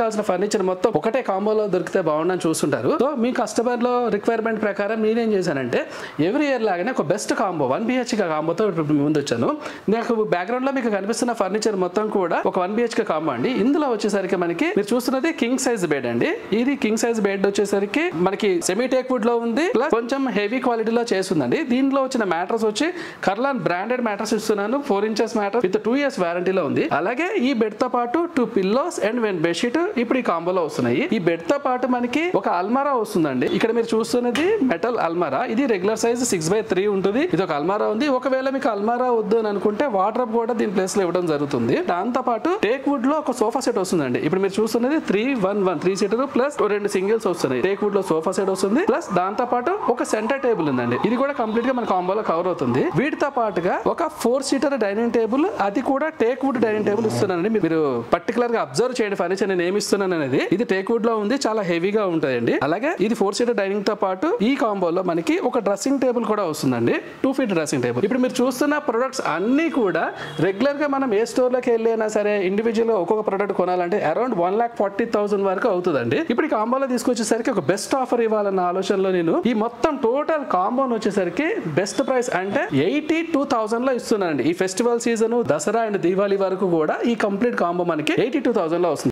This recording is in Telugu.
కావాల్సిన ఫర్నిచర్ మొత్తం ఒకటే కాంబోలో దొరికితే బాగుండని చూస్తుంటారు. సో మీ కస్టమర్ లో రిక్వైర్మెంట్ ప్రకారం నేనేం చేశానంటే ఎవ్రీ ఇయర్ లాగానే ఒక బెస్ట్ కాంబో 1 BHK కాంబోతో ఇప్పుడు ముందు వచ్చాను. నాకు బ్యాక్గ్రౌండ్ లో మీకు కనిపిస్తున్న ఫర్నిచర్ మొత్తం కూడా ఒక 1 BHK కాంబో అండి. ఇందులో వచ్చేసరికి మనకి మీరు చూస్తున్నది కింగ్ సైజ్ బెడ్ అండి. ఇది కింగ్ సైజ్ బెడ్ వచ్చేసరికి మనకి సెమీ టేక్ వుడ్ లో ఉంది, ప్లస్ కొంచెం హెవీ క్వాలిటీలో చేస్తుందండి. దీనిలో వచ్చిన మ్యాట్రస్ వచ్చి కర్లాన్ బ్రాండెడ్ మ్యాట్రస్ ఇస్తున్నాను. 4 inches మ్యాట్రస్ విత్ 2 years వారంటీలో ఉంది. అలాగే ఈ బెడ్ తో పాటు 2 pillows అండ్ 1 bedsheet ఇప్పుడు ఈ కాంబోలో వస్తున్నాయి. ఈ బెడ్ తో పాటు మనకి ఒక అల్మారా వస్తుందండి. ఇక్కడ మీరు చూస్తున్నది మెటల్ అల్మారా. ఇది రెగ్యులర్ సైజ్ 6x3 ఉంటుంది. ఇది ఒక అల్మారా ఉంది. ఒకవేళ మీకు అల్మారా వద్దు అని అనుకుంటే వార్డ్రోబ్ కూడా దీని ప్లేస్ లో ఇవ్వడం జరుగుతుంది. దాంతో పాటు టేక్ వుడ్ లో ఒక సోఫా సెట్ వస్తుందండి. ఇప్పుడు మీరు చూస్తున్నది 3 సీటర్ ప్లస్ 2 సింగిల్స్ వస్తున్నాయి. టేక్ వుడ్ లో సోఫా సెట్ వస్తుంది, ప్లస్ దాంతో పాటు ఒక సెంటర్ టేబుల్ ఉందండి. ఇది కూడా కంప్లీట్ గా మన కాంబోలో కవర్ అవుతుంది. వీటితో పాటుగా ఒక 4 seater డైనింగ్ టేబుల్, అది కూడా టేక్ వుడ్ డైనింగ్ టేబుల్ ఇస్తున్నానండి. మీరు పర్టికులర్ గా అబ్జర్వ్ చేయండి ఫర్నిచర్ నేను ఏమి ఇస్తున్నాను అనేది. ఇది టేక్ వుడ్ లో ఉంది, చాలా హెవీగా ఉంటుందండి. అలాగే ఇది 4 seater డైనింగ్ తో పాటు ఈ కాంబోలో మనకి ఒక డ్రెస్సింగ్ టేబుల్ కూడా వస్తుందండి. 2 feet డ్రెస్సింగ్ టేబుల్. ఇప్పుడు మీరు చూస్తున్న ప్రొడక్ట్స్ అన్ని కూడా రెగ్యులర్ గా మనం ఏ స్టోర్ లోకి వెళ్ళినా సరే ఇండివిజువల్ గా ఒక్కొక్క ప్రొడక్ట్ కొనాలంటే అరౌండ్ 1,40,000 వరకు అవుతుందండి. ఇప్పుడు ఈ కాంబోలో తీసుకొచ్చేసరికి ఒక బెస్ట్ ఆఫర్ ఇవ్వాలన్న ఆలోచనలో నేను ఈ మొత్తం టోటల్ కాంబోని వచ్చేసరికి బెస్ట్ ప్రైస్ అంటే 82,000 లో ఇస్తున్నానండి. ఈ festival season, Dasara and Diwali వరకు కూడా ఈ కంప్లీట్ కాంబో మనకి 82,000 లో వస్తుంది.